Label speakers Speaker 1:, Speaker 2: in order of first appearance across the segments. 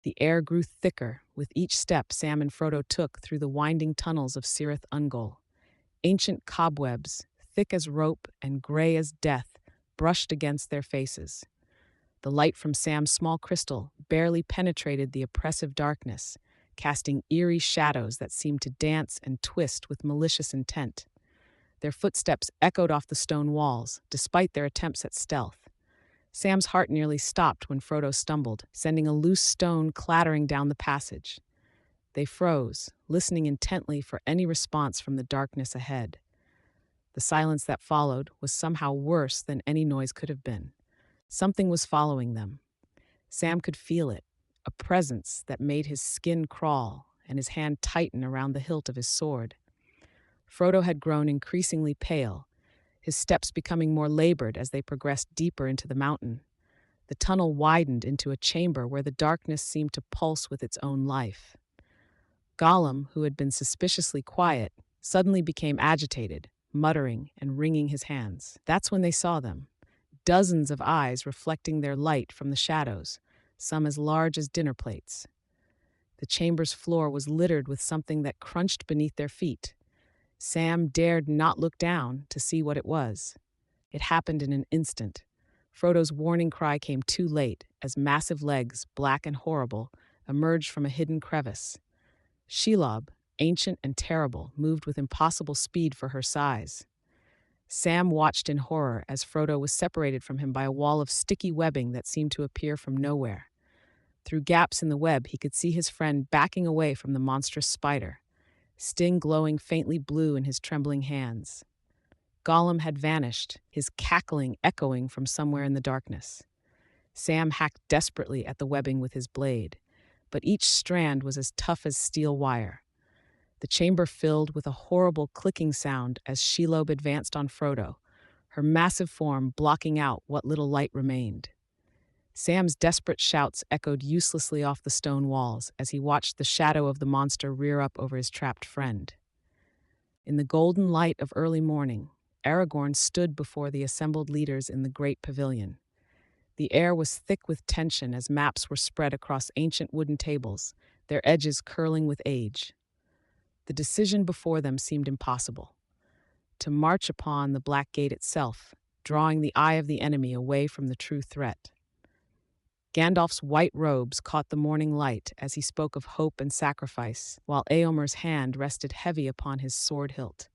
Speaker 1: The air grew thicker with each step Sam and Frodo took through the winding tunnels of Cirith Ungol. Ancient cobwebs, thick as rope and gray as death, brushed against their faces. The light from Sam's small crystal barely penetrated the oppressive darkness, casting eerie shadows that seemed to dance and twist with malicious intent. Their footsteps echoed off the stone walls, despite their attempts at stealth. Sam's heart nearly stopped when Frodo stumbled, sending a loose stone clattering down the passage. They froze, listening intently for any response from the darkness ahead. The silence that followed was somehow worse than any noise could have been. Something was following them. Sam could feel it, a presence that made his skin crawl and his hand tighten around the hilt of his sword. Frodo had grown increasingly pale, his steps becoming more labored as they progressed deeper into the mountain. The tunnel widened into a chamber where the darkness seemed to pulse with its own life. Gollum, who had been suspiciously quiet, suddenly became agitated, muttering and wringing his hands. That's when they saw them. Dozens of eyes reflecting their light from the shadows, some as large as dinner plates. The chamber's floor was littered with something that crunched beneath their feet. Sam dared not look down to see what it was. It happened in an instant. Frodo's warning cry came too late as massive legs, black and horrible, emerged from a hidden crevice. Shelob, ancient and terrible, moved with impossible speed for her size. Sam watched in horror as Frodo was separated from him by a wall of sticky webbing that seemed to appear from nowhere. Through gaps in the web, he could see his friend backing away from the monstrous spider, Sting glowing faintly blue in his trembling hands. Gollum had vanished, his cackling echoing from somewhere in the darkness. Sam hacked desperately at the webbing with his blade, but each strand was as tough as steel wire. The chamber filled with a horrible clicking sound as Shelob advanced on Frodo, her massive form blocking out what little light remained. Sam's desperate shouts echoed uselessly off the stone walls as he watched the shadow of the monster rear up over his trapped friend. In the golden light of early morning, Aragorn stood before the assembled leaders in the great pavilion. The air was thick with tension as maps were spread across ancient wooden tables, their edges curling with age. The decision before them seemed impossible. To march upon the Black Gate itself, drawing the eye of the enemy away from the true threat. Gandalf's white robes caught the morning light as he spoke of hope and sacrifice, while Eomer's hand rested heavy upon his sword hilt.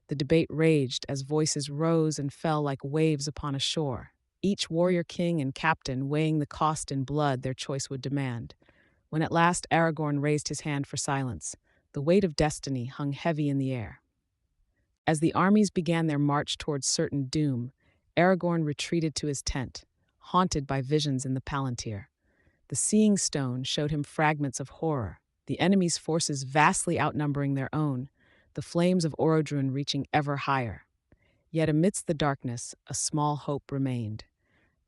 Speaker 1: The debate raged as voices rose and fell like waves upon a shore, each warrior king and captain weighing the cost in blood their choice would demand. When at last Aragorn raised his hand for silence, the weight of destiny hung heavy in the air. As the armies began their march towards certain doom, Aragorn retreated to his tent, haunted by visions in the Palantir. The Seeing Stone showed him fragments of horror, the enemy's forces vastly outnumbering their own, the flames of Orodruin reaching ever higher. Yet amidst the darkness, a small hope remained.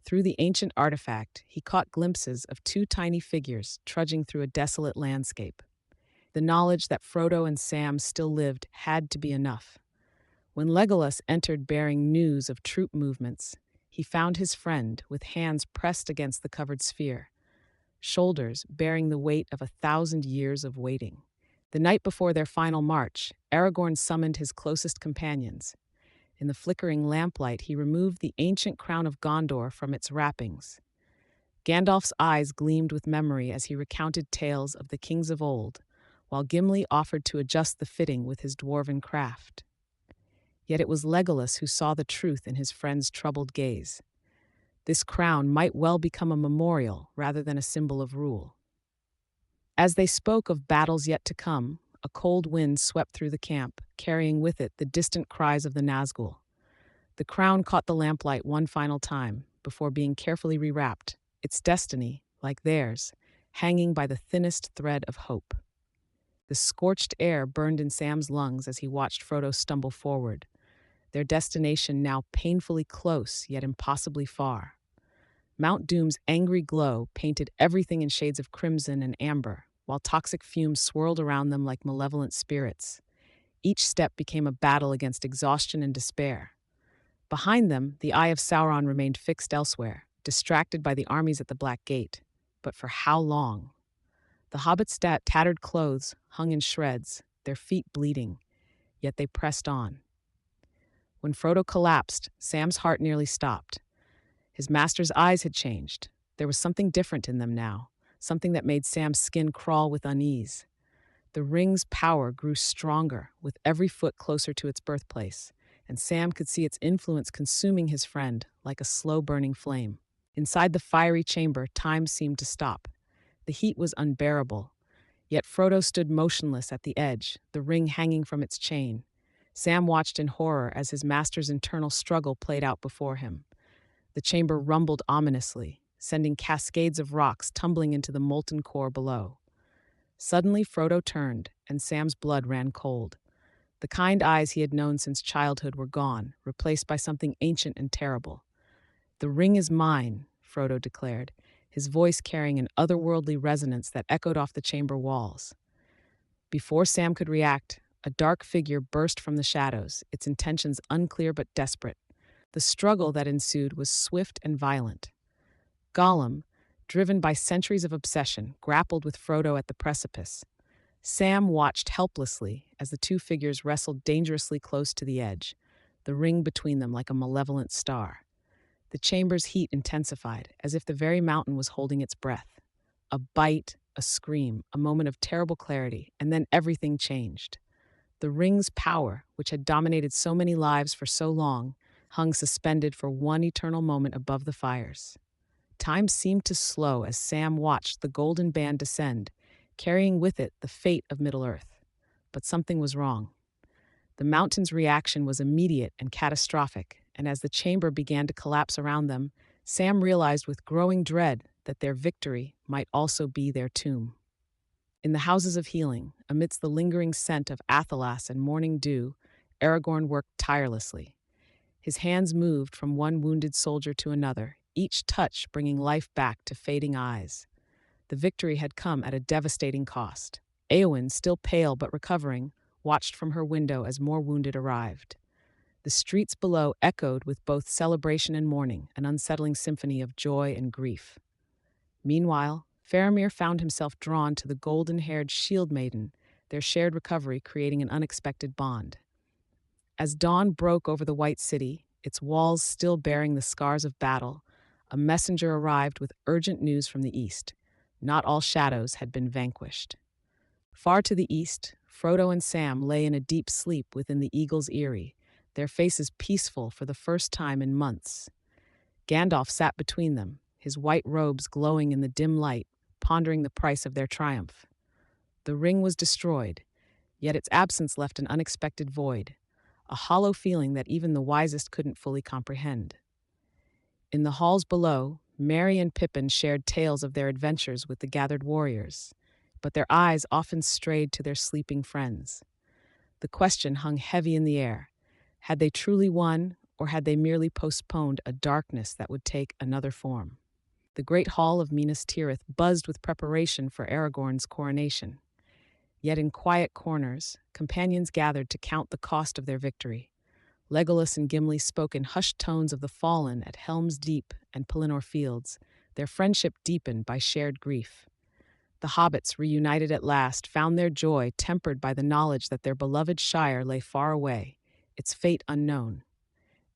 Speaker 1: Through the ancient artifact, he caught glimpses of two tiny figures trudging through a desolate landscape. The knowledge that Frodo and Sam still lived had to be enough. When Legolas entered bearing news of troop movements, he found his friend with hands pressed against the covered sphere, shoulders bearing the weight of 1,000 years of waiting. The night before their final march, Aragorn summoned his closest companions. In the flickering lamplight, he removed the ancient crown of Gondor from its wrappings. Gandalf's eyes gleamed with memory as he recounted tales of the kings of old, while Gimli offered to adjust the fitting with his dwarven craft. Yet it was Legolas who saw the truth in his friend's troubled gaze. This crown might well become a memorial rather than a symbol of rule. As they spoke of battles yet to come, a cold wind swept through the camp, carrying with it the distant cries of the Nazgul. The crown caught the lamplight one final time, before being carefully rewrapped, its destiny, like theirs, hanging by the thinnest thread of hope. The scorched air burned in Sam's lungs as he watched Frodo stumble forward, their destination now painfully close yet impossibly far. Mount Doom's angry glow painted everything in shades of crimson and amber, while toxic fumes swirled around them like malevolent spirits. Each step became a battle against exhaustion and despair. Behind them, the eye of Sauron remained fixed elsewhere, distracted by the armies at the Black Gate. But for how long? The hobbits' tattered clothes hung in shreds, their feet bleeding, yet they pressed on. When Frodo collapsed, Sam's heart nearly stopped. His master's eyes had changed. There was something different in them now, something that made Sam's skin crawl with unease. The ring's power grew stronger with every foot closer to its birthplace, and Sam could see its influence consuming his friend like a slow-burning flame. Inside the fiery chamber, time seemed to stop. The heat was unbearable, yet Frodo stood motionless at the edge, the ring hanging from its chain. Sam watched in horror as his master's internal struggle played out before him. The chamber rumbled ominously, sending cascades of rocks tumbling into the molten core below. Suddenly, Frodo turned, and Sam's blood ran cold. The kind eyes he had known since childhood were gone, replaced by something ancient and terrible. "The ring is mine," Frodo declared, his voice carrying an otherworldly resonance that echoed off the chamber walls. Before Sam could react, a dark figure burst from the shadows, its intentions unclear but desperate. The struggle that ensued was swift and violent. Gollum, driven by centuries of obsession, grappled with Frodo at the precipice. Sam watched helplessly as the two figures wrestled dangerously close to the edge, the ring between them like a malevolent star. The chamber's heat intensified, as if the very mountain was holding its breath. A bite, a scream, a moment of terrible clarity, and then everything changed. The ring's power, which had dominated so many lives for so long, hung suspended for one eternal moment above the fires. Time seemed to slow as Sam watched the golden band descend, carrying with it the fate of Middle-earth. But something was wrong. The mountain's reaction was immediate and catastrophic, and as the chamber began to collapse around them, Sam realized with growing dread that their victory might also be their tomb. In the Houses of Healing, amidst the lingering scent of athelas and morning dew, Aragorn worked tirelessly. His hands moved from one wounded soldier to another, each touch bringing life back to fading eyes. The victory had come at a devastating cost. Éowyn, still pale but recovering, watched from her window as more wounded arrived. The streets below echoed with both celebration and mourning, an unsettling symphony of joy and grief. Meanwhile, Faramir found himself drawn to the golden-haired shield maiden, their shared recovery creating an unexpected bond. As dawn broke over the White City, its walls still bearing the scars of battle, a messenger arrived with urgent news from the east. Not all shadows had been vanquished. Far to the east, Frodo and Sam lay in a deep sleep within the Eagle's eyrie, their faces peaceful for the first time in months. Gandalf sat between them, his white robes glowing in the dim light, pondering the price of their triumph. The ring was destroyed, yet its absence left an unexpected void, a hollow feeling that even the wisest couldn't fully comprehend. In the halls below, Merry and Pippin shared tales of their adventures with the gathered warriors, but their eyes often strayed to their sleeping friends. The question hung heavy in the air. Had they truly won, or had they merely postponed a darkness that would take another form? The great hall of Minas Tirith buzzed with preparation for Aragorn's coronation. Yet in quiet corners, companions gathered to count the cost of their victory. Legolas and Gimli spoke in hushed tones of the fallen at Helm's Deep and Pelennor Fields, their friendship deepened by shared grief. The hobbits, reunited at last, found their joy tempered by the knowledge that their beloved Shire lay far away, its fate unknown.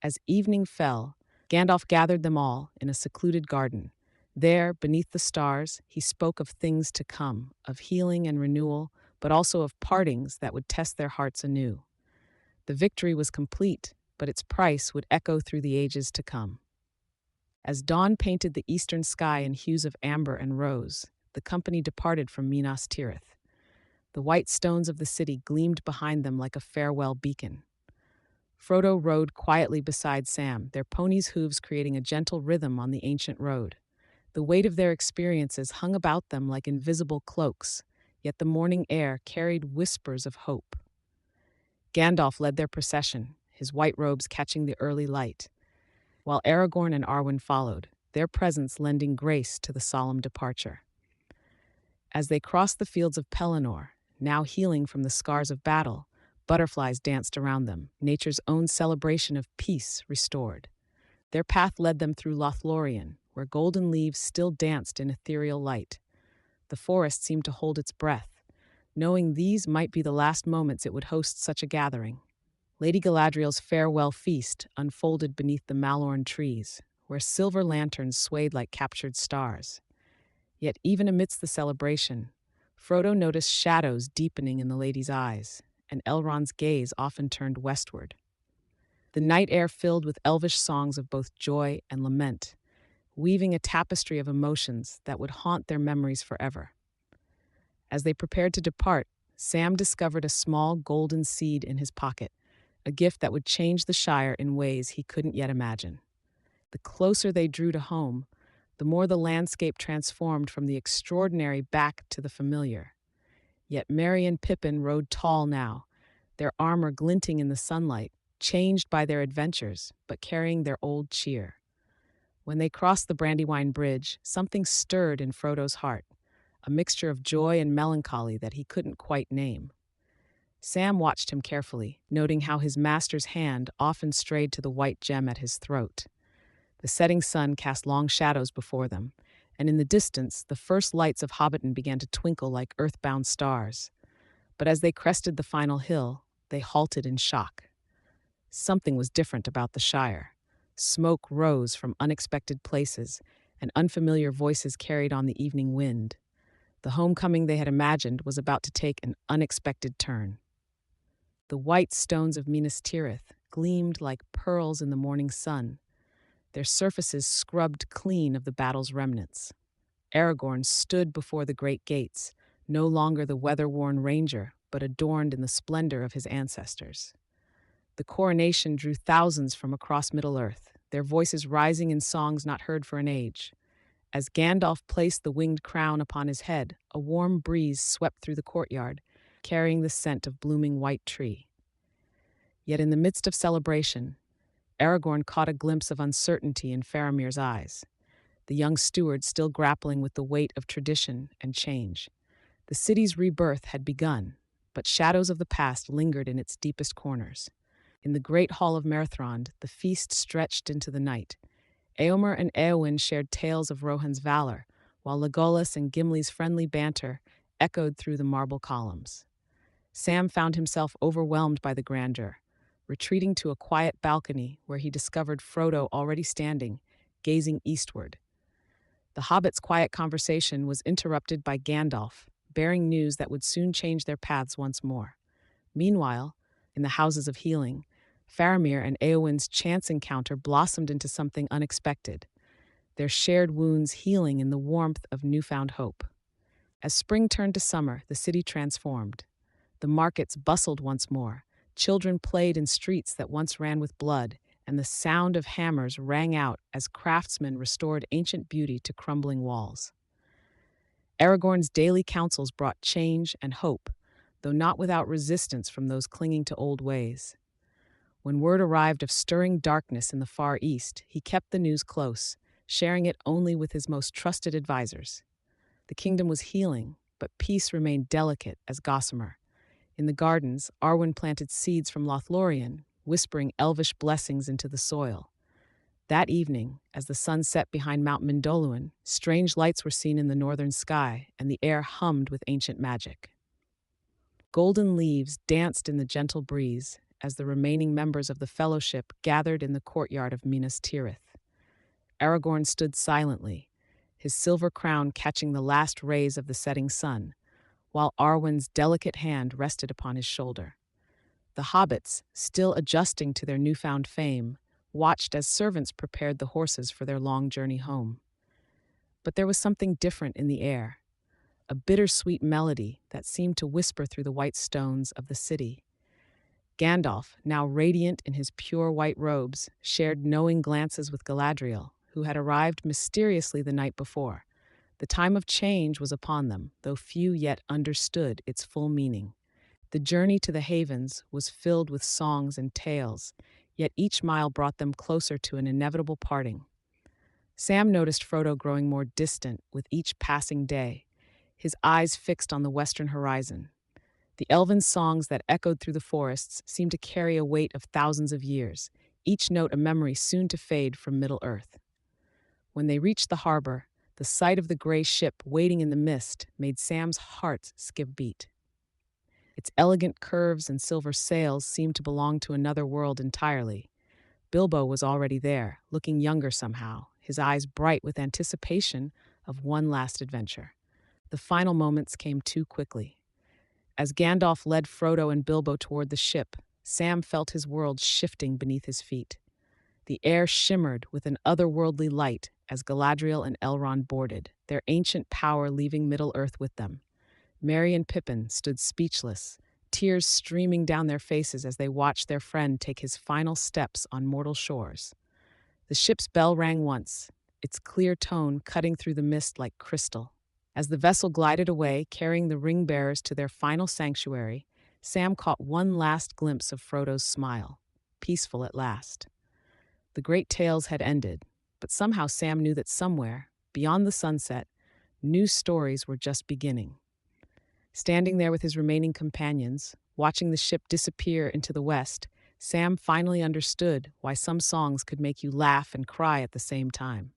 Speaker 1: As evening fell, Gandalf gathered them all in a secluded garden. There, beneath the stars, he spoke of things to come, of healing and renewal, but also of partings that would test their hearts anew. The victory was complete, but its price would echo through the ages to come. As dawn painted the eastern sky in hues of amber and rose, the company departed from Minas Tirith. The white stones of the city gleamed behind them like a farewell beacon. Frodo rode quietly beside Sam, their ponies' hooves creating a gentle rhythm on the ancient road. The weight of their experiences hung about them like invisible cloaks, yet the morning air carried whispers of hope. Gandalf led their procession, his white robes catching the early light, while Aragorn and Arwen followed, their presence lending grace to the solemn departure. As they crossed the fields of Pelennor, now healing from the scars of battle, butterflies danced around them, nature's own celebration of peace restored. Their path led them through Lothlorien, where golden leaves still danced in ethereal light. The forest seemed to hold its breath, knowing these might be the last moments it would host such a gathering. Lady Galadriel's farewell feast unfolded beneath the Malorn trees, where silver lanterns swayed like captured stars. Yet even amidst the celebration, Frodo noticed shadows deepening in the lady's eyes, and Elrond's gaze often turned westward. The night air filled with elvish songs of both joy and lament, weaving a tapestry of emotions that would haunt their memories forever. As they prepared to depart, Sam discovered a small golden seed in his pocket, a gift that would change the Shire in ways he couldn't yet imagine. The closer they drew to home, the more the landscape transformed from the extraordinary back to the familiar. Yet Merry and Pippin rode tall now, their armor glinting in the sunlight, changed by their adventures, but carrying their old cheer. When they crossed the Brandywine Bridge, something stirred in Frodo's heart, a mixture of joy and melancholy that he couldn't quite name. Sam watched him carefully, noting how his master's hand often strayed to the white gem at his throat. The setting sun cast long shadows before them, and in the distance, the first lights of Hobbiton began to twinkle like earthbound stars. But as they crested the final hill, they halted in shock. Something was different about the Shire. Smoke rose from unexpected places, and unfamiliar voices carried on the evening wind. The homecoming they had imagined was about to take an unexpected turn. The white stones of Minas Tirith gleamed like pearls in the morning sun, their surfaces scrubbed clean of the battle's remnants. Aragorn stood before the great gates, no longer the weather-worn ranger, but adorned in the splendor of his ancestors. The coronation drew thousands from across Middle-earth, their voices rising in songs not heard for an age. As Gandalf placed the winged crown upon his head, a warm breeze swept through the courtyard, carrying the scent of blooming white tree. Yet in the midst of celebration, Aragorn caught a glimpse of uncertainty in Faramir's eyes, the young steward still grappling with the weight of tradition and change. The city's rebirth had begun, but shadows of the past lingered in its deepest corners. In the great hall of Merthrond, the feast stretched into the night. Éomer and Éowyn shared tales of Rohan's valor, while Legolas and Gimli's friendly banter echoed through the marble columns. Sam found himself overwhelmed by the grandeur, retreating to a quiet balcony where he discovered Frodo already standing, gazing eastward. The hobbits' quiet conversation was interrupted by Gandalf, bearing news that would soon change their paths once more. Meanwhile, in the Houses of Healing, Faramir and Éowyn's chance encounter blossomed into something unexpected, their shared wounds healing in the warmth of newfound hope. As spring turned to summer, the city transformed. The markets bustled once more, children played in streets that once ran with blood, and the sound of hammers rang out as craftsmen restored ancient beauty to crumbling walls. Aragorn's daily counsels brought change and hope, though not without resistance from those clinging to old ways. When word arrived of stirring darkness in the far east, he kept the news close, sharing it only with his most trusted advisors. The kingdom was healing, but peace remained delicate as gossamer. In the gardens, Arwen planted seeds from Lothlorien, whispering elvish blessings into the soil. That evening, as the sun set behind Mount Mindolluin, strange lights were seen in the northern sky, and the air hummed with ancient magic. Golden leaves danced in the gentle breeze as the remaining members of the Fellowship gathered in the courtyard of Minas Tirith. Aragorn stood silently, his silver crown catching the last rays of the setting sun, while Arwen's delicate hand rested upon his shoulder. The hobbits, still adjusting to their newfound fame, watched as servants prepared the horses for their long journey home. But there was something different in the air, a bittersweet melody that seemed to whisper through the white stones of the city. Gandalf, now radiant in his pure white robes, shared knowing glances with Galadriel, who had arrived mysteriously the night before. The time of change was upon them, though few yet understood its full meaning. The journey to the Havens was filled with songs and tales, yet each mile brought them closer to an inevitable parting. Sam noticed Frodo growing more distant with each passing day, his eyes fixed on the western horizon. The elven songs that echoed through the forests seemed to carry a weight of thousands of years, each note a memory soon to fade from Middle-earth. When they reached the harbor, The sight of the gray ship waiting in the mist made Sam's heart skip a beat. Its elegant curves and silver sails seemed to belong to another world entirely. Bilbo was already there, looking younger somehow, his eyes bright with anticipation of one last adventure. The final moments came too quickly. As Gandalf led Frodo and Bilbo toward the ship, Sam felt his world shifting beneath his feet. The air shimmered with an otherworldly light as Galadriel and Elrond boarded, their ancient power leaving Middle-earth with them. Merry and Pippin stood speechless, tears streaming down their faces as they watched their friend take his final steps on mortal shores. The ship's bell rang once, its clear tone cutting through the mist like crystal. As the vessel glided away, carrying the ring-bearers to their final sanctuary, Sam caught one last glimpse of Frodo's smile, peaceful at last. The great tales had ended, but somehow Sam knew that somewhere, beyond the sunset, new stories were just beginning. Standing there with his remaining companions, watching the ship disappear into the west, Sam finally understood why some songs could make you laugh and cry at the same time.